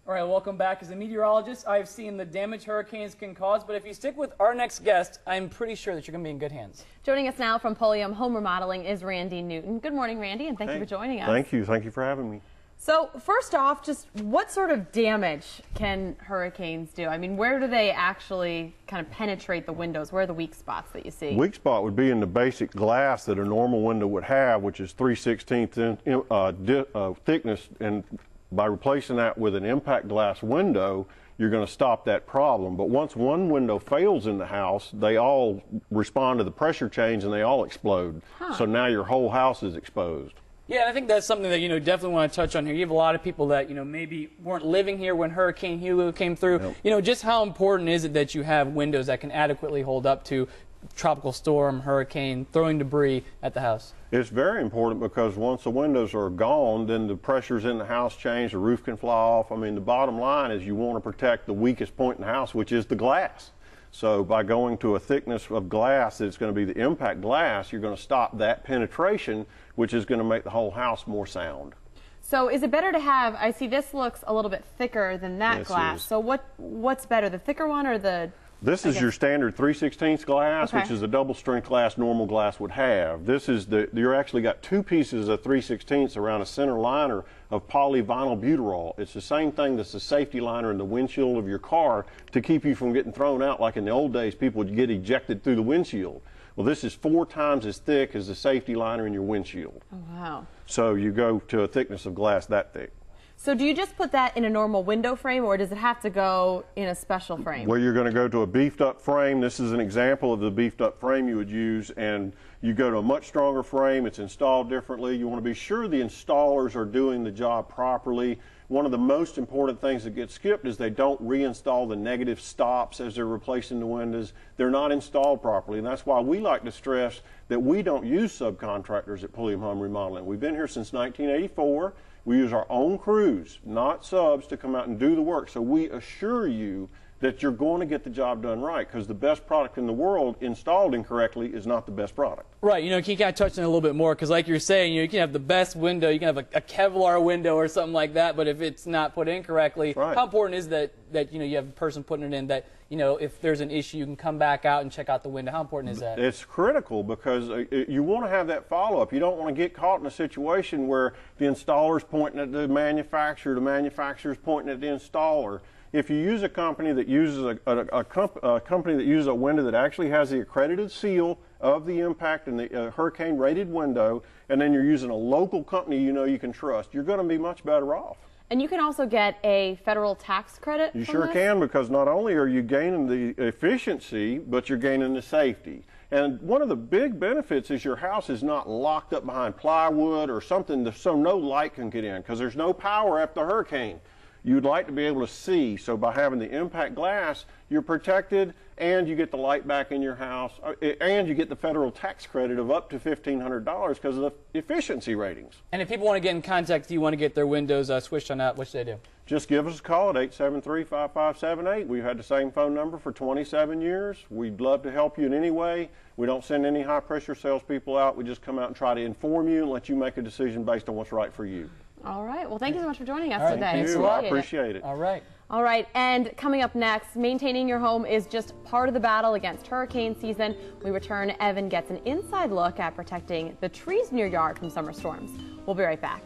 All right, welcome back. As a meteorologist, I've seen the damage hurricanes can cause, but if you stick with our next guest, I'm pretty sure that you're going to be in good hands. Joining us now from Pulliam Home Remodeling is Randy Newton. Good morning, Randy, and thank you for joining us. Thank you. Thank you for having me. So, first off, just what sort of damage can hurricanes do? I mean, where do they actually kind of penetrate the windows? Where are the weak spots that you see? Weak spot would be in the basic glass that a normal window would have, which is 3/16 thickness, and by replacing that with an impact glass window, you're going to stop that problem. But once one window fails in the house, they all respond to the pressure change and they all explode. So now your whole house is exposed. Yeah, I think that's something that, definitely want to touch on here. You have a lot of people that, maybe weren't living here when Hurricane Hugo came through. Yep. Just how important is it that you have windows that can adequately hold up to tropical storm, hurricane, throwing debris at the house? It's very important because once the windows are gone, then the pressures in the house change, the roof can fly off. I mean, the bottom line is you want to protect the weakest point in the house, which is the glass. So by going to a thickness of glass that's going to be the impact glass, you're going to stop that penetration, which is going to make the whole house more sound. So is it better to have, I see this looks a little bit thicker than that glass. So what's better, the thicker one or the... This is your standard 3/16 glass, which is a double strength glass normal glass would have. This is you're actually got two pieces of 3/16 around a center liner of polyvinyl butyrol. It's the same thing that's the safety liner in the windshield of your car to keep you from getting thrown out like in the old days people would get ejected through the windshield. Well, this is 4 times as thick as the safety liner in your windshield. Oh, wow. So you go to a thickness of glass that thick. So do you just put that in a normal window frame, or does it have to go in a special frame? Well, you're going to go to a beefed up frame. This is an example of the beefed up frame you would use, and you go to a much stronger frame. It's installed differently. You want to be sure the installers are doing the job properly. One of the most important things that gets skipped is they don't reinstall the negative stops as they're replacing the windows. They're not installed properly, and that's why we like to stress that we don't use subcontractors at Pulliam Home Remodeling. We've been here since 1984. We use our own crews, not subs, to come out and do the work. So we assure you that you're going to get the job done right, because the best product in the world installed incorrectly is not the best product. Right. Can you kind of touch on it a little bit more? Because like you're saying, you can have the best window, you can have a Kevlar window or something like that, but if it's not put in correctly, how important is that you have a person putting it in that, if there's an issue, you can come back out and check out the window? How important is that? It's critical because you want to have that follow-up. You don't want to get caught in a situation where the installer's pointing at the manufacturer's pointing at the installer. If you use a company that uses a company that uses a window that actually has the accredited seal of the impact and the hurricane rated window, and then you're using a local company you can trust, you're going to be much better off. And you can also get a federal tax credit. You sure can, because not only are you gaining the efficiency, but you're gaining the safety. And one of the big benefits is your house is not locked up behind plywood or something so no light can get in, because there's no power after the hurricane. You'd like to be able to see, so by having the impact glass, you're protected and you get the light back in your house, and you get the federal tax credit of up to $1,500 because of the efficiency ratings. And if people want to get in contact with you, want to get their windows switched on out, what should they do? Just give us a call at 873-5578. We've had the same phone number for 27 years. We'd love to help you in any way. We don't send any high-pressure salespeople out. We just come out and try to inform you and let you make a decision based on what's right for you. All right. Well, thank you so much for joining us today. Thank you. I appreciate it. All right. All right. And coming up next, maintaining your home is just part of the battle against hurricane season. We return, Evan gets an inside look at protecting the trees in your yard from summer storms. We'll be right back.